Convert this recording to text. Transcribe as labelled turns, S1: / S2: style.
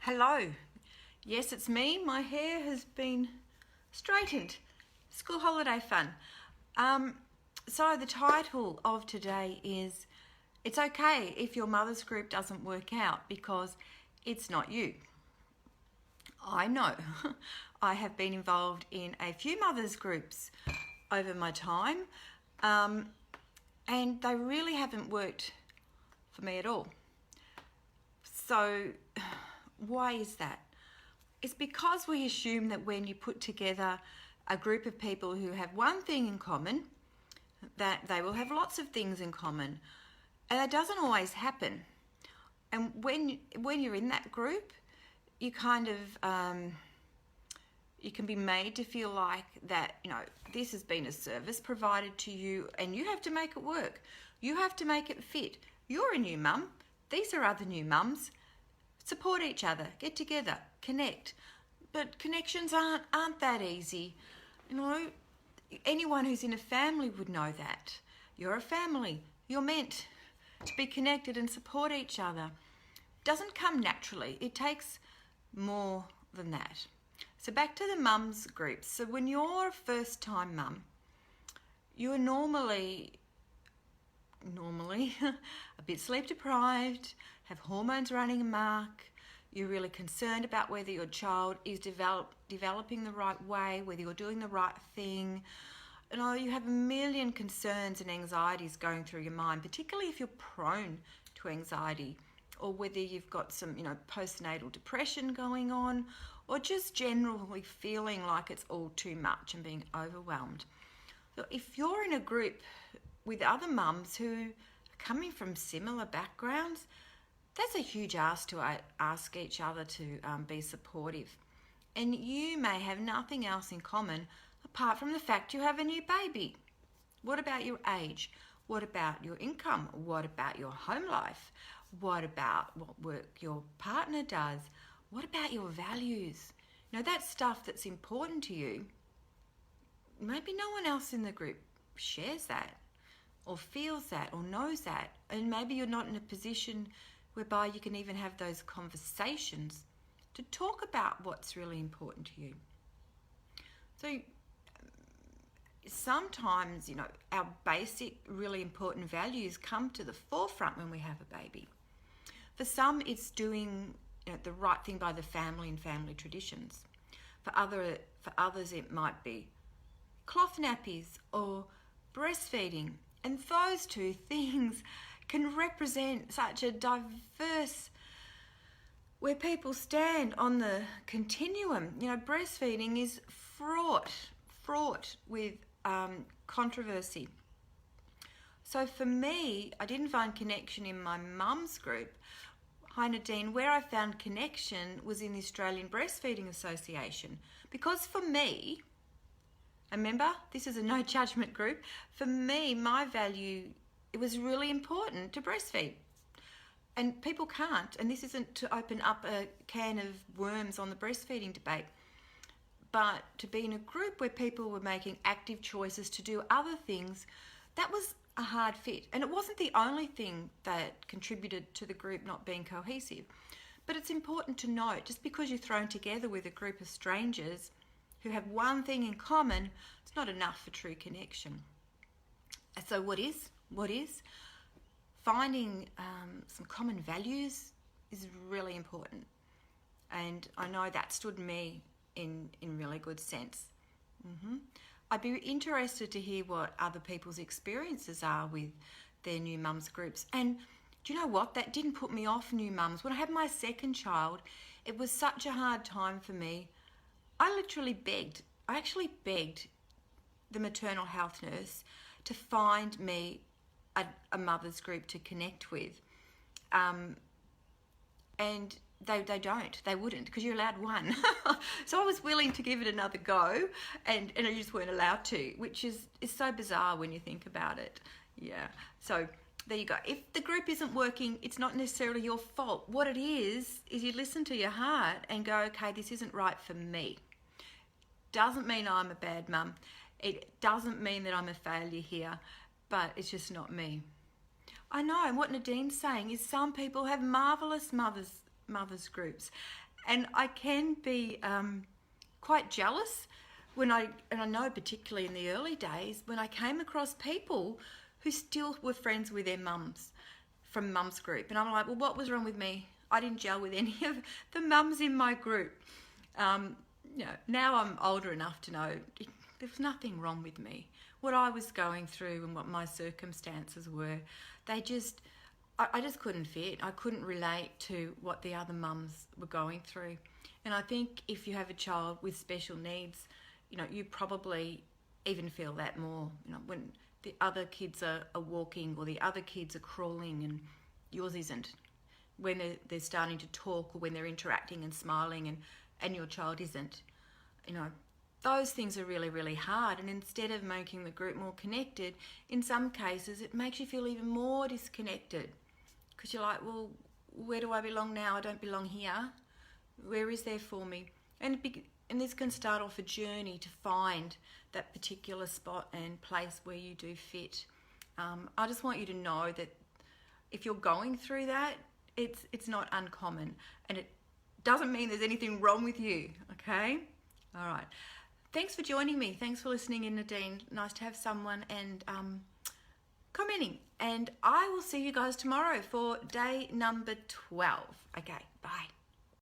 S1: Hello. Yes, it's me. My hair has been straightened. School holiday fun. So the title of today is It's Okay If Your Mother's Group Doesn't Work Out Because It's Not You. I know. I have been involved in a few mothers groups over my time, and they really haven't worked for me at all. So why is that? It's because we assume that when you put together a group of people who have one thing in common, that they will have lots of things in common. And that doesn't always happen. And when you're in that group, you kind of, you can be made to feel like that, this has been a service provided to you and you have to make it work. You have to make it fit. You're a new mum. These are other new mums. Support each other, get together, connect. But connections aren't that easy. Anyone who's in a family would know that. You're a family. You're meant to be connected and support each other. It doesn't come naturally. It takes more than that. So back to the mums groups. So when you're a first time mum, you are normally a bit sleep deprived, have hormones running amok. You're really concerned about whether your child is developing the right way, whether you're doing the right thing. You have a million concerns and anxieties going through your mind, particularly if you're prone to anxiety, or whether you've got some, postnatal depression going on, or just generally feeling like it's all too much and being overwhelmed. So if you're in a group with other mums who are coming from similar backgrounds, that's a huge ask to ask each other to be supportive. And you may have nothing else in common apart from the fact you have a new baby. What about your age? What about your income? What about your home life? What about what work your partner does? What about your values? That stuff that's important to you. Maybe no one else in the group shares that or feels that or knows that. And maybe you're not in a position whereby you can even have those conversations to talk about what's really important to you. So sometimes, our basic, really important values come to the forefront when we have a baby. For some, it's doing the right thing by the family and family traditions. For others, it might be cloth nappies or breastfeeding. And those two things can represent such a diverse, where people stand on the continuum. Breastfeeding is fraught with controversy. So for me, I didn't find connection in my mum's group. Hi Nadine, where I found connection was in the Australian Breastfeeding Association. Because for me, remember, this is a no judgment group. For me, my value, it was really important to breastfeed. And people can't, and this isn't to open up a can of worms on the breastfeeding debate, but to be in a group where people were making active choices to do other things, that was a hard fit. And it wasn't the only thing that contributed to the group not being cohesive. But it's important to note, just because you're thrown together with a group of strangers who have one thing in common, it's not enough for true connection. So what is? Finding some common values is really important. And I know that stood me in really good sense. I'd be interested to hear what other people's experiences are with their new mums groups. And do you know what? That didn't put me off new mums. When I had my second child, it was such a hard time for me. I actually begged the maternal health nurse to find me a mother's group to connect with. And they wouldn't, because you're allowed one. So I was willing to give it another go, and I just weren't allowed to, which is so bizarre when you think about it. Yeah, so there you go. If the group isn't working, it's not necessarily your fault. What it is you listen to your heart and go, okay, this isn't right for me. Doesn't mean I'm a bad mum. It doesn't mean that I'm a failure here, but it's just not me. I know, and what Nadine's saying is some people have marvellous mothers groups, And I can be quite jealous and I know particularly in the early days when I came across people who still were friends with their mums from mum's group. And I'm like, well, what was wrong with me? I didn't gel with any of the mums in my group. Now I'm older enough to know there was nothing wrong with me. What I was going through and what my circumstances were, I just couldn't fit. I couldn't relate to what the other mums were going through. And I think if you have a child with special needs, you probably even feel that more. When the other kids are walking or the other kids are crawling and yours isn't. When they're starting to talk or when they're interacting and smiling and your child isn't. Those things are really, really hard. And instead of making the group more connected, in some cases it makes you feel even more disconnected. Because you're like, well, where do I belong now? I don't belong here. Where is there for me? And this can start off a journey to find that particular spot and place where you do fit. I just want you to know that if you're going through that, it's not uncommon. And it doesn't mean there's anything wrong with you, okay? All right. Thanks for joining me. Thanks for listening in, Nadine. Nice to have someone and commenting. And I will see you guys tomorrow for day number 12. Okay, bye.